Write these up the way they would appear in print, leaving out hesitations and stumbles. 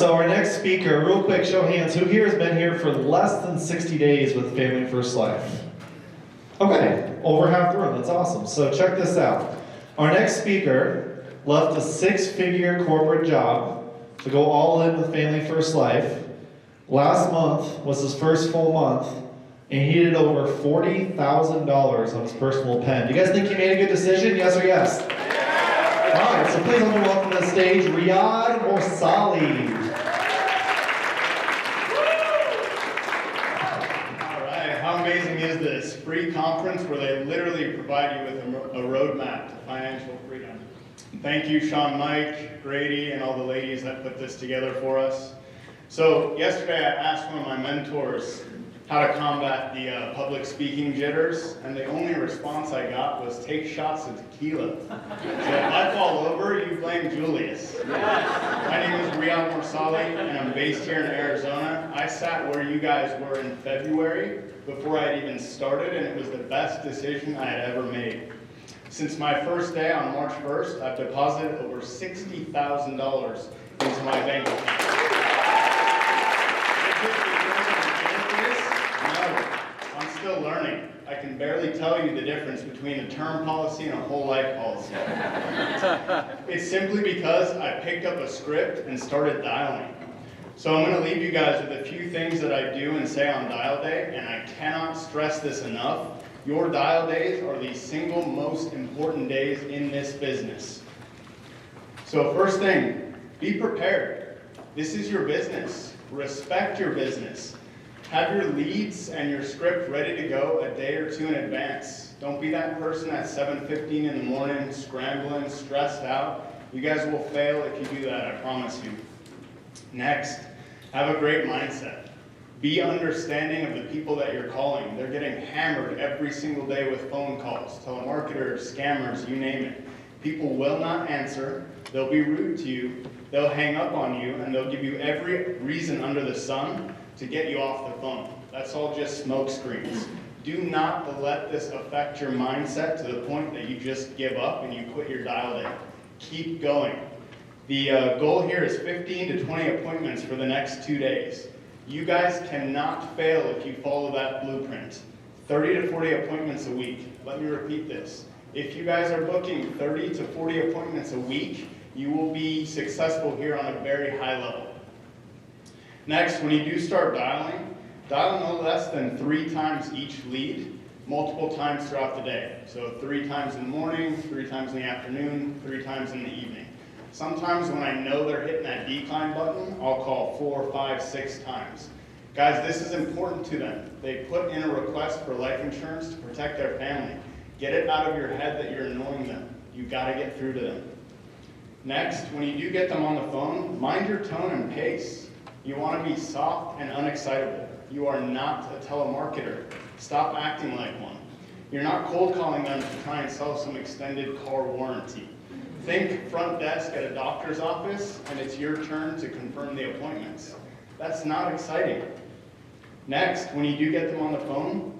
So our next speaker, real quick, show of hands, who here has been here for less than 60 days with Family First Life? Okay, over half the room, that's awesome. So check this out. Our next speaker left a six-figure corporate job to go all in with Family First Life. Last month was his first full month, and he did over $40,000 on his personal pen. Do you guys think he made a good decision, yes or yes? All right, so please help me welcome to the stage, Riyad Morsali. How amazing is this? Free conference where they literally provide you with a roadmap to financial freedom. Thank you, Sean, Mike, Grady, and all the ladies that put this together for us. So yesterday I asked one of my mentors how to combat the public speaking jitters, and the only response I got was take shots of tequila. So if I fall over, you blame Julius. My name is Riyad Morsali, and I'm based here in Arizona. I sat where you guys were in February before I had even started, and it was the best decision I had ever made. Since my first day on March 1st, I've deposited over $60,000 into my bank account. I'm still learning. I can barely tell you the difference between a term policy and a whole life policy. It's simply because I picked up a script and started dialing. So I'm going to leave you guys with a few things that I do and say on dial day, and I cannot stress this enough. Your dial days are the single most important days in this business. So first thing, be prepared. This is your business. Respect your business. Have your leads and your script ready to go a day or two in advance. Don't be that person at 7:15 in the morning, scrambling, stressed out. You guys will fail if you do that, I promise you. Next, have a great mindset. Be understanding of the people that you're calling. They're getting hammered every single day with phone calls, telemarketers, scammers, you name it. People will not answer. They'll be rude to you. They'll hang up on you, and they'll give you every reason under the sun to get you off the phone. That's all just smoke screens. Do not let this affect your mindset to the point that you just give up and you quit your dial day. Keep going. The goal here is 15 to 20 appointments for the next 2 days. You guys cannot fail if you follow that blueprint. 30 to 40 appointments a week. Let me repeat this. If you guys are booking 30 to 40 appointments a week, you will be successful here on a very high level. Next, when you do start dialing, dial no less than 3 times each lead, multiple times throughout the day. So 3 times in the morning, 3 times in the afternoon, 3 times in the evening. Sometimes when I know they're hitting that decline button, I'll call 4, 5, 6 times. Guys, this is important to them. They put in a request for life insurance to protect their family. Get it out of your head that you're annoying them. You've got to get through to them. Next, when you do get them on the phone, mind your tone and pace. You want to be soft and unexcitable. You are not a telemarketer. Stop acting like one. You're not cold calling them to try and sell some extended car warranty. Think front desk at a doctor's office, and it's your turn to confirm the appointments. That's not exciting. Next, when you do get them on the phone,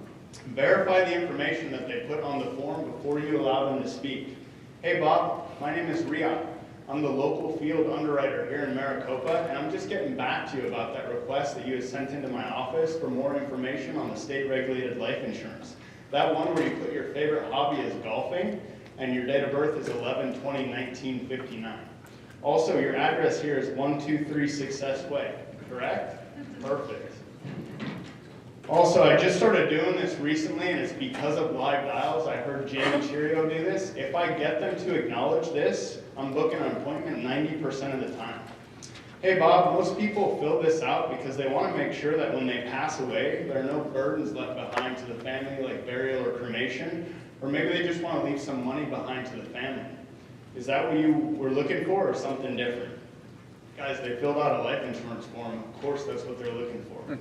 verify the information that they put on the form before you allow them to speak. Hey Bob, my name is Riyad. I'm the local field underwriter here in Maricopa, and I'm just getting back to you about that request that you had sent into my office for more information on the state-regulated life insurance. That one where you put your favorite hobby is golfing, and your date of birth is 11/20/1959. Also, your address here is 123 Success Way, correct? Perfect. Also, I just started doing this recently, and it's because of live dials. I heard Jamie Cheerio do this. If I get them to acknowledge this, I'm booking an appointment 90% of the time. Hey Bob, most people fill this out because they want to make sure that when they pass away, there are no burdens left behind to the family like burial or cremation, or maybe they just want to leave some money behind to the family. Is that what you were looking for, or something different? Guys, they filled out a life insurance form. Of course that's what they're looking for.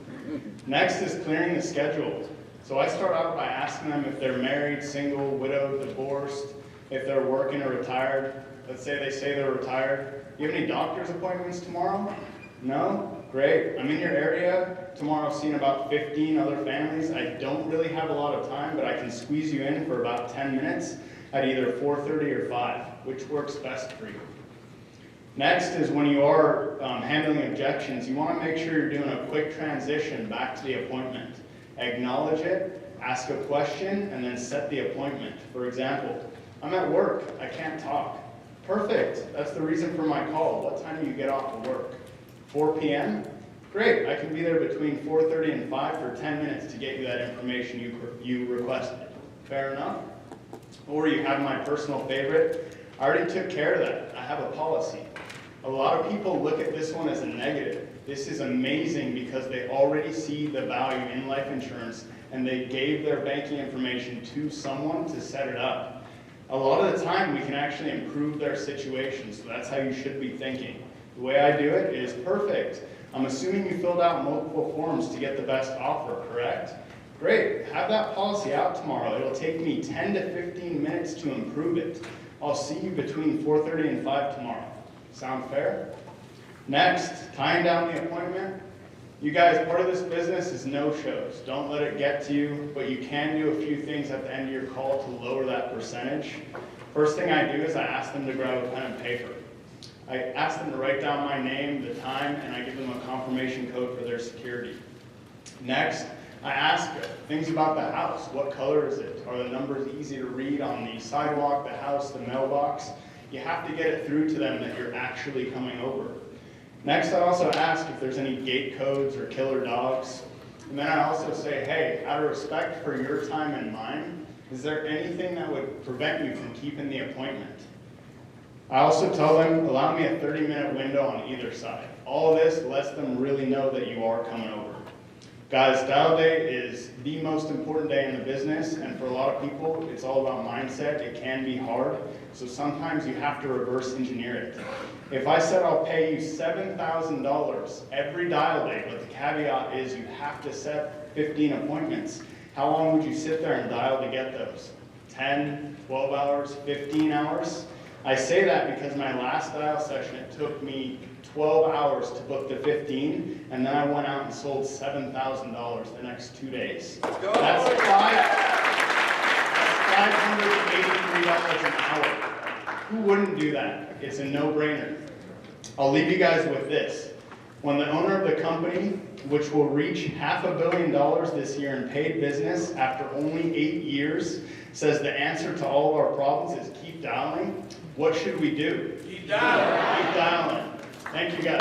Next is clearing the schedule. So I start out by asking them if they're married, single, widowed, divorced, if they're working or retired. Let's say they're retired. Do you have any doctor's appointments tomorrow? No? Great. I'm in your area tomorrow seeing about 15 other families. I don't really have a lot of time, but I can squeeze you in for about 10 minutes at either 4:30 or 5, which works best for you. Next is when you are handling objections, you want to make sure you're doing a quick transition back to the appointment. Acknowledge it, ask a question, and then set the appointment. For example, I'm at work, I can't talk. Perfect, that's the reason for my call. What time do you get off of work? 4 p.m.? Great, I can be there between 4:30 and 5 for 10 minutes to get you that information you requested. Fair enough? Or you have my personal favorite. I already took care of that. I have a policy. A lot of people look at this one as a negative. This is amazing because they already see the value in life insurance and they gave their banking information to someone to set it up. A lot of the time we can actually improve their situation, so that's how you should be thinking. The way I do it is perfect. I'm assuming you filled out multiple forms to get the best offer, correct? Great, have that policy out tomorrow. It'll take me 10 to 15 minutes to improve it. I'll see you between 4:30 and 5 tomorrow. Sound fair? Next, tying down the appointment. You guys, part of this business is no-shows. Don't let it get to you, but you can do a few things at the end of your call to lower that percentage. First thing I do is I ask them to grab a pen and paper. I ask them to write down my name, the time, and I give them a confirmation code for their security. Next, I ask things about the house. What color is it? Are the numbers easy to read on the sidewalk, the house, the mailbox? You have to get it through to them that you're actually coming over. Next, I also ask if there's any gate codes or killer dogs. And then I also say, hey, out of respect for your time and mine, is there anything that would prevent you from keeping the appointment? I also tell them, allow me a 30-minute window on either side. All of this lets them really know that you are coming over. Guys, dial day is the most important day in the business, and for a lot of people, it's all about mindset. It can be hard, so sometimes you have to reverse engineer it. If I said I'll pay you $7,000 every dial day, but the caveat is you have to set 15 appointments, how long would you sit there and dial to get those? 10, 12 hours, 15 hours? I say that because my last dial session, it took me 12 hours to book the 15, and then I went out and sold $7,000 the next 2 days. That's $583 an hour. Who wouldn't do that? It's a no-brainer. I'll leave you guys with this. When the owner of the company, which will reach $500 million this year in paid business after only 8 years, says the answer to all of our problems is keep dialing, what should we do? Keep dialing. Keep dialing. Thank you guys.